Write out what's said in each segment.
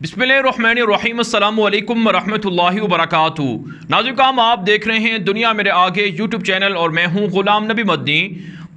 बिस्मिल्लाहिर्रहमानिर्रहीम अस्सलामु अलैकुम रहमतुल्लाहि व बरकातुहू। नाज़रीन, आप देख रहे हैं दुनिया मेरे आगे यूट्यूब चैनल और मैं हूं गुलाम नबी मदनी।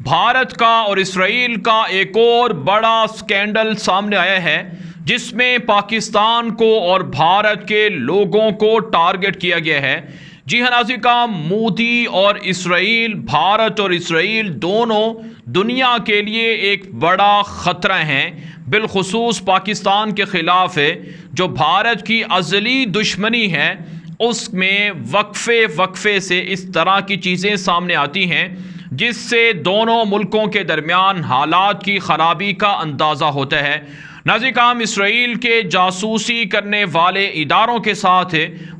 भारत का और इसराइल का एक और बड़ा स्कैंडल सामने आया है जिसमें पाकिस्तान को और भारत के लोगों को टारगेट किया गया है। जी हाँ नाज़रीन, मोदी और इसराइल, भारत और इसराइल दोनों दुनिया के लिए एक बड़ा ख़तरा हैं, बिलखुसूस पाकिस्तान के ख़िलाफ़ है जो भारत की अज़ली दुश्मनी है। उसमें वक्फे से इस तरह की चीज़ें सामने आती हैं जिससे दोनों मुल्कों के दरमियान हालात की ख़राबी का अंदाज़ा होता है। नाज़रीन, इसराइल के जासूसी करने वाले इदारों के साथ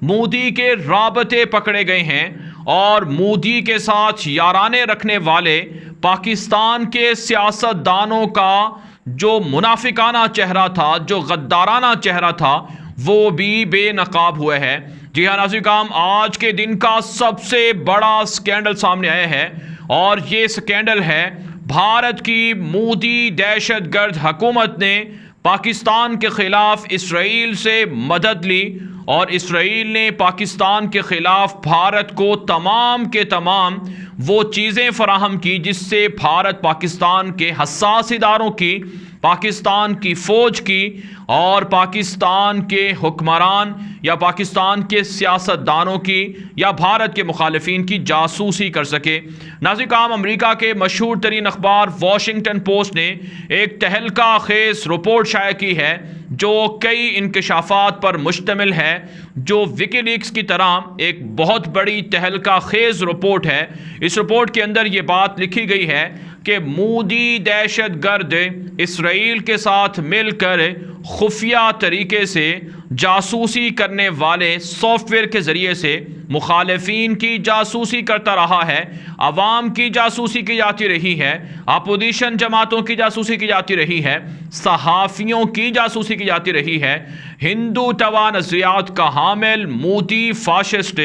मोदी के राबते पकड़े गए हैं और मोदी के साथ याराने रखने वाले पाकिस्तान के सियासतदानों का जो मुनाफिकाना चेहरा था, जो गद्दाराना चेहरा था, वो भी बेनकाब हुआ है। जी हाँ नाज़रीन, आज के दिन का सबसे बड़ा स्कैंडल सामने आया है और ये स्कैंडल है भारत की मोदी दहशतगर्द हुकूमत ने पाकिस्तान के ख़िलाफ़ इसराइल से मदद ली और इसराइल ने पाकिस्तान के ख़िलाफ़ भारत को तमाम के तमाम वो चीज़ें फ़राहम की जिससे भारत पाकिस्तान के हसास इदारों की, पाकिस्तान की फ़ौज की और पाकिस्तान के हुक्मरान या पाकिस्तान के सियासतदानों की या भारत के मुखालिफिन की जासूसी कर सके। नाज़रीन, अमेरिका के मशहूर तरीन अखबार वॉशिंगटन पोस्ट ने एक तहलका खेज़ रिपोर्ट शाया की है जो कई इंकशाफात पर मुश्तमिल है, जो विकीलीक्स की तरह एक बहुत बड़ी तहलका खेज़ रिपोर्ट है। इस रिपोर्ट के अंदर ये बात लिखी गई है कि मोदी दहशतगर्द इसराइल के साथ मिलकर खुफिया तरीके से जासूसी करने वाले सॉफ्टवेयर के ज़रिए से मुखालिफिन की जासूसी करता रहा है, अवाम की जासूसी की जाती रही है, अपोजिशन जमातों की जासूसी की जाती रही है, सहाफ़ियों की जासूसी की जाती रही है। हिंदू तवा नज़रियात का हामिल मोदी फाशिस्ट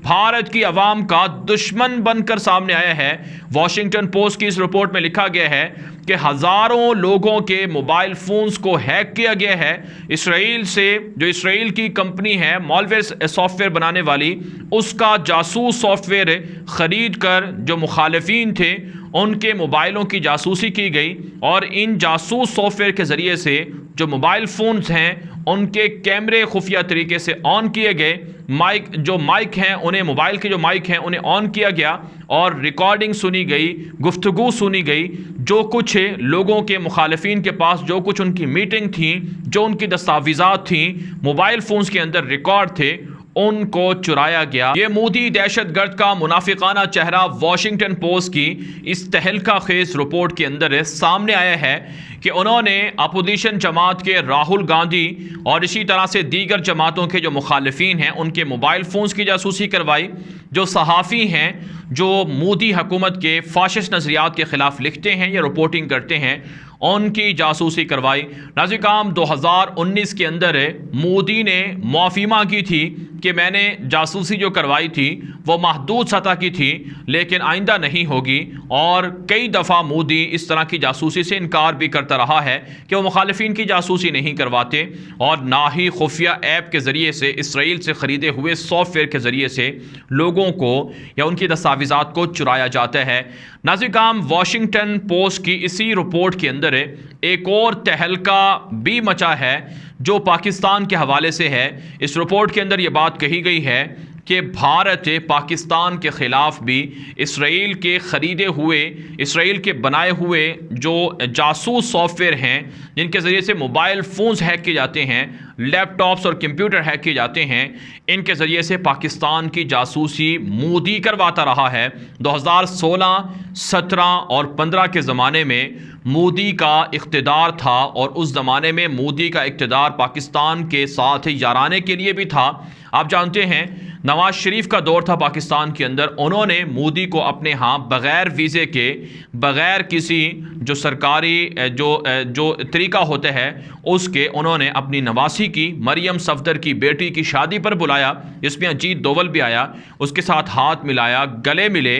भारत की अवाम का दुश्मन बनकर सामने आया है। वॉशिंगटन पोस्ट की इस रिपोर्ट में लिखा गया है कि हज़ारों लोगों के मोबाइल फ़ोन्स को हैक किया गया है इसराइल से। जो इसराइल की कंपनी है मॉलवेयर सॉफ्टवेयर बनाने वाली, उसका जासूस सॉफ्टवेयर ख़रीद कर जो मुखालिफिन थे उनके मोबाइलों की जासूसी की गई और इन जासूस सॉफ्टवेयर के ज़रिए से जो मोबाइल फ़ोन्स हैं उनके कैमरे खुफिया तरीके से ऑन किए गए, माइक हैं उन्हें, मोबाइल के जो माइक हैं उन्हें ऑन किया गया और रिकॉर्डिंग सुनी गई, गुफ्तगू सुनी गई। जो कुछ लोगों के मुखालिफिन के पास जो कुछ उनकी मीटिंग थी, जो उनकी दस्तावेज़ात थी, मोबाइल फ़ोन्स के अंदर रिकॉर्ड थे, उनको चुराया गया। ये मोदी दहशतगर्द का मुनाफिकाना चेहरा वॉशिंगटन पोस्ट की इस तहलका खेज़ रिपोर्ट के अंदर सामने आया है कि उन्होंने अपोजिशन जमात के राहुल गांधी और इसी तरह से दीगर जमातों के जो मुखालिफिन हैं उनके मोबाइल फ़ोन्स की जासूसी करवाई। जो सहाफ़ी हैं जो मोदी हुकूमत के फाशिस्ट नज़रियात के ख़िलाफ़ लिखते हैं या रिपोर्टिंग करते हैं, उनकी जासूसी करवाई। नाज़रीन, 2019 के अंदर मोदी ने मुआफ़ी मांगी थी कि मैंने जासूसी जो करवाई थी वो महदूद सतह की थी लेकिन आइंदा नहीं होगी, और कई दफ़ा मोदी इस तरह की जासूसी से इनकार भी करता रहा है कि वो मुखालिफिन की जासूसी नहीं करवाते और ना ही खुफिया ऐप के ज़रिए से इसराइल से ख़रीदे हुए सॉफ्टवेयर के ज़रिए से लोगों को या उनकी दस्तावेज़ात को चुराया जाता है। नाज़रीन, वॉशिंगटन पोस्ट की इसी रिपोर्ट के अंदर एक और तहलका भी मचा है जो पाकिस्तान के हवाले से है। इस रिपोर्ट के अंदर ये बात कही गई है कि भारत पाकिस्तान के ख़िलाफ़ भी इसराइल के ख़रीदे हुए, इसराइल के बनाए हुए जो जासूस सॉफ्टवेयर हैं जिनके ज़रिए से मोबाइल फ़ोन्स हैक किए जाते हैं, लैपटॉप्स और कंप्यूटर हैक किए जाते हैं, इनके ज़रिए से पाकिस्तान की जासूसी मोदी करवाता रहा है। 2016, 17 और 15 के ज़माने में मोदी का इक़्तिदार था और उस ज़माने में मोदी का इक़्तिदार पाकिस्तान के साथ याराने के लिए भी था। आप जानते हैं नवाज़ शरीफ का दौर था पाकिस्तान के अंदर, उन्होंने मोदी को अपने यहाँ बग़ैर वीज़े के, बग़ैर किसी जो सरकारी जो तरीका होता है उसके, उन्होंने अपनी नवासी की, मरियम सफदर की बेटी की शादी पर बुलाया, जिसमें अजीत दोवल भी आया, उसके साथ हाथ मिलाया, गले मिले।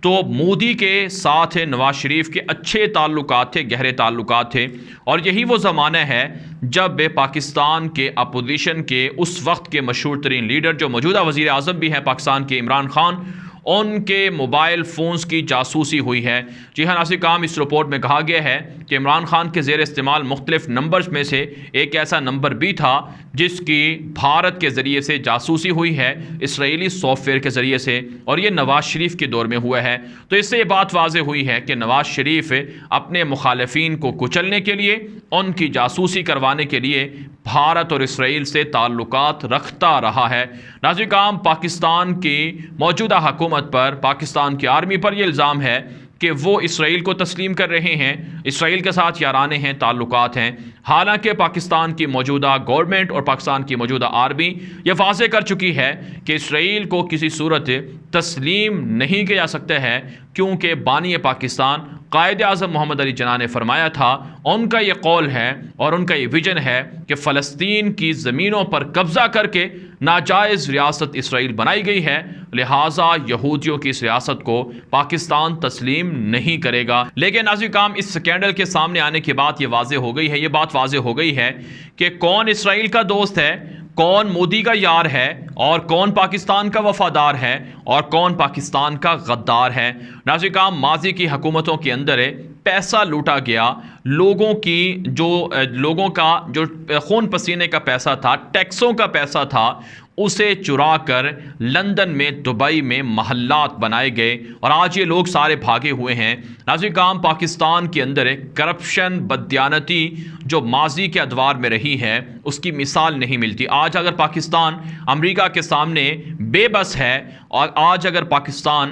तो मोदी के साथ नवाज शरीफ के अच्छे ताल्लुकात थे, गहरे ताल्लुकात थे। और यही वो ज़माना है जब पाकिस्तान के अपोजिशन के उस वक्त के मशहूर तरीन लीडर, जो मौजूदा वज़ीर आज़म भी हैं पाकिस्तान के, इमरान खान, उनके मोबाइल फ़ोन्स की जासूसी हुई है। जी हाँ नाज़रीन काम, इस रिपोर्ट में कहा गया है कि इमरान खान के ज़ेर इस्तेमाल मुख्तलिफ नंबर्स में से एक ऐसा नंबर भी था जिसकी भारत के ज़रिए से जासूसी हुई है, इसराइली सॉफ्टवेयर के ज़रिए से, और ये नवाज शरीफ के दौर में हुआ है। तो इससे ये बात वाज़ेह हुई है कि नवाज शरीफ अपने मुखालिफिन को कुचलने के लिए, उनकी जासूसी करवाने के लिए भारत और इसराइल से ताल्लुकात रखता रहा है। नाज़रीन काम, पाकिस्तान की मौजूदा हुकूमत पर, पाकिस्तान की आर्मी पर यह इल्ज़ाम है कि वो इसराइल को तस्लीम कर रहे हैं, इसराइल के साथ याराने हैं, ताल्लुकात हैं। हालांकि पाकिस्तान की मौजूदा गवर्नमेंट और पाकिस्तान की मौजूदा आर्मी ये वाज़ेह कर चुकी है कि इसराइल को किसी सूरत तस्लीम नहीं किया जा सकता है, क्योंकि बानी पाकिस्तान कायद आज़म मोहम्मद अली जिन्ना ने फरमाया था, उनका ये कौल है और उनका ये विजन है कि फ़लस्तीन की ज़मीनों पर कब्ज़ा करके नाजायज़ रियासत इसराइल बनाई गई है, लिहाजा यहूदियों की इस रियासत को पाकिस्तान तस्लीम नहीं करेगा। लेकिन नाज़रीन काम, इस स्कैंडल के सामने आने के बाद ये वाज़ेह हो गई है, ये बात वाज़ेह हो गई है कि कौन इसराइल का दोस्त है, कौन मोदी का यार है, और कौन पाकिस्तान का वफादार है, और कौन पाकिस्तान का गद्दार है। नाज़रीन काम, माजी की हुकूमतों के अंदर पैसा लूटा गया, लोगों का जो खून पसीने का पैसा था, टैक्सों का पैसा था, उसे चुरा कर लंदन में, दुबई में महल्लात बनाए गए, और आज ये लोग सारे भागे हुए हैं। नाज़रीन काम, पाकिस्तान के अंदर करप्शन, बददियानती जो माजी के अदवार में रही है, उसकी मिसाल नहीं मिलती। आज अगर पाकिस्तान अमेरिका के सामने बेबस है, और आज अगर पाकिस्तान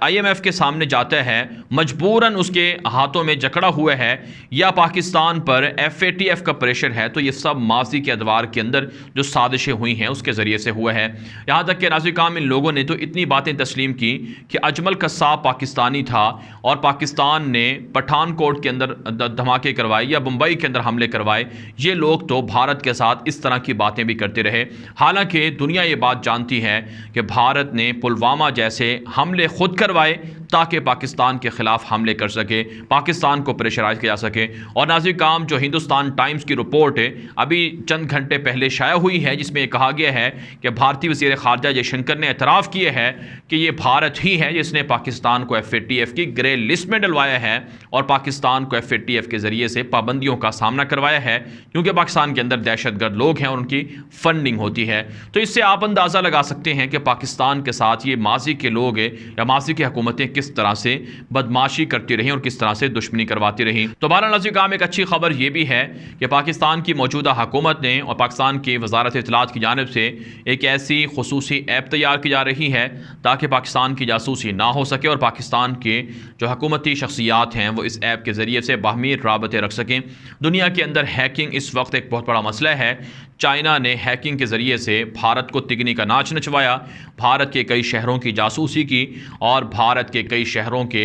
IMF के सामने जाता है, मजबूरन उसके हाथों में जकड़ा हुआ है, या पाकिस्तान पर FATF का प्रेशर है, तो ये सब माजी के अदवार के अंदर जो साजिशें हुई हैं उसके ज़रिए से हुआ है। यहाँ तक कि नाज़रीन काम, इन लोगों ने तो इतनी बातें तस्लीम की कि अजमल कसाब पाकिस्तानी था और पाकिस्तान ने पठानकोट के अंदर धमाके करवाए या मुंबई के अंदर हमले करवाए। ये लोग तो भारत के साथ इस तरह की बातें भी करते रहे। हालांकि दुनिया ये बात जानती है कि भारत ने पुलवामा जैसे हमले खुद करवाए ताकि पाकिस्तान के खिलाफ हमले कर सके, पाकिस्तान को प्रेशराइज किया जा सके। और नाज़रीन काम, जो हिंदुस्तान टाइम्स की रिपोर्ट है अभी चंद घंटे पहले शाया हुई है, जिसमें कहा गया है कि भारतीय वज़ीर ख़ारजा जयशंकर ने एतराफ़ किए है कि ये भारत ही है जिसने पाकिस्तान को FATF की ग्रे लिस्ट में डलवाया है और पाकिस्तान को FATF के ज़रिए से पाबंदियों का सामना करवाया है, क्योंकि पाकिस्तान के अंदर दहशतगर्द लोग हैं और उनकी फंडिंग होती है। तो इससे आप अंदाज़ा लगा सकते हैं कि पाकिस्तान के साथ ये माजी के लोग या माजी की हुकूमतें किस तरह से बदमाशी करती रही और किस तरह से दुश्मनी करवाती रही। तो बहरहाल नाज़रीन काम, एक अच्छी खबर यह भी है कि पाकिस्तान की मौजूदा हुकूमत ने और पाकिस्तान की वजारत इत्तलात की जानिब से एक ऐसी खुसूसी ऐप तैयार की जा रही है ताकि पाकिस्तान की जासूसी ना हो सके और पाकिस्तान के जो हुकूमती शख्सियात हैं वो इस ऐप के ज़रिए से बाहमी राबते रख सकें। दुनिया के अंदर हैकिंग इस वक्त एक बहुत बड़ा मसला है। चाइना ने हैकिंग के ज़रिए से भारत को तिगनी का नाच नचवाया, भारत के कई शहरों की जासूसी की और भारत के कई शहरों के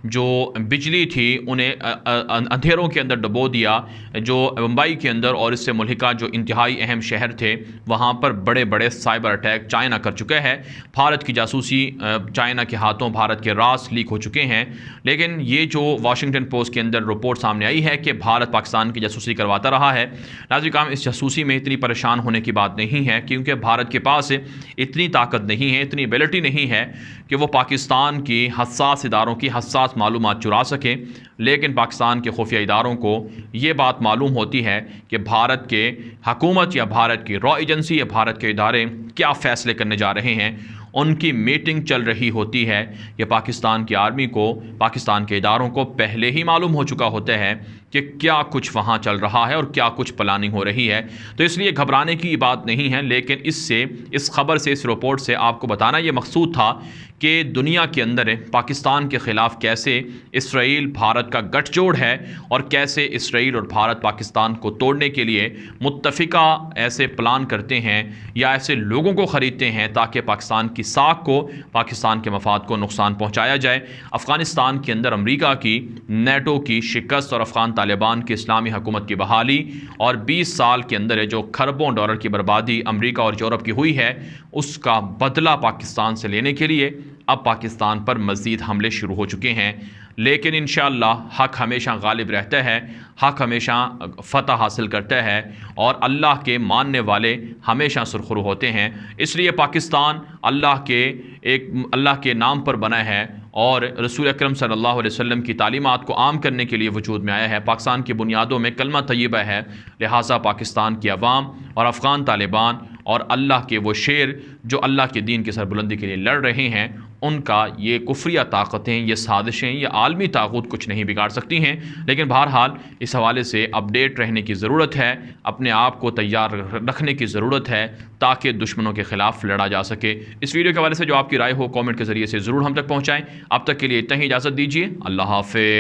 जो बिजली थी उन्हें अंधेरों के अंदर डुबो दिया। जो मुंबई के अंदर और इससे मुल्हिका जो इंतहाई अहम शहर थे वहाँ पर बड़े बड़े साइबर अटैक चाइना कर चुका है। भारत की जासूसी, चाइना के हाथों भारत के राज लीक हो चुके हैं। लेकिन ये जो वाशिंगटन पोस्ट के अंदर रिपोर्ट सामने आई है कि भारत पाकिस्तान की जासूसी करवाता रहा है, नाज़रीन काम, इस जासूसी में इतनी परेशान होने की बात नहीं है, क्योंकि भारत के पास इतनी ताकत नहीं है, इतनी एबिलिटी नहीं है कि वो पाकिस्तान की हसास इदारों की हसास मालूमात चुरा सके। लेकिन पाकिस्तान के खुफिया इदारों को ये बात मालूम होती है कि भारत के हुकूमत या भारत की रॉ एजेंसी या भारत के इदारे क्या फ़ैसले करने जा रहे हैं। उनकी मीटिंग चल रही होती है। ये पाकिस्तान की आर्मी को, पाकिस्तान के इदारों को पहले ही मालूम हो चुका होता है कि क्या कुछ वहाँ चल रहा है और क्या कुछ प्लानिंग हो रही है। तो इसलिए घबराने की बात नहीं है। लेकिन इस खबर से, इस रिपोर्ट से आपको बताना ये मकसूद था कि दुनिया के अंदर पाकिस्तान के ख़िलाफ़ कैसे इसराइल भारत का गठजोड़ है और कैसे इसराइल और भारत पाकिस्तान को तोड़ने के लिए मुत्तफ़िका ऐसे प्लान करते हैं या ऐसे लोगों को ख़रीदते हैं ताकि पाकिस्तान की साख को, पाकिस्तान के मफाद को नुकसान पहुँचाया जाए। अफ़गानिस्तान के अंदर अमरीका की, नेटो की शिकस्त और अफ़गान तालिबान की इस्लामी हुकूमत की बहाली और 20 साल के अंदर जो खरबों डॉलर की बर्बादी अमेरिका और यूरोप की हुई है, उसका बदला पाकिस्तान से लेने के लिए अब पाकिस्तान पर मज़ीद हमले शुरू हो चुके हैं। लेकिन इंशाअल्लाह हक़ हमेशा गालिब रहता है, हक़ हमेशा फ़तह हासिल करता है और अल्लाह के मानने वाले हमेशा सुरखरू होते हैं। इसलिए पाकिस्तान अल्लाह के नाम पर बना है और रसूल अकरम सल्लल्लाहु अलैहि वसल्लम की तालीमात को आम करने के लिए वजूद में आया है। पाकिस्तान की बुनियादों में कलमा तय्यबा है, लिहाजा पाकिस्तान की अवाम और अफ़गान तालिबान और अल्लाह के वो शेर जो अल्लाह के दीन की सरबुलंदी के लिए लड़ रहे हैं, उनका ये कुफ्रिया ताकतें, ये साजिशें, ये आलमी ताक़ूत कुछ नहीं बिगाड़ सकती हैं। लेकिन बहरहाल इस हवाले से अपडेट रहने की ज़रूरत है, अपने आप को तैयार रखने की ज़रूरत है ताकि दुश्मनों के ख़िलाफ़ लड़ा जा सके। इस वीडियो के हवाले से जो आपकी राय हो कमेंट के ज़रिए से ज़रूर हम तक पहुँचाएँ। अब तक के लिए इतना ही, इजाज़त दीजिए। अल्लाह हाफ़िज़।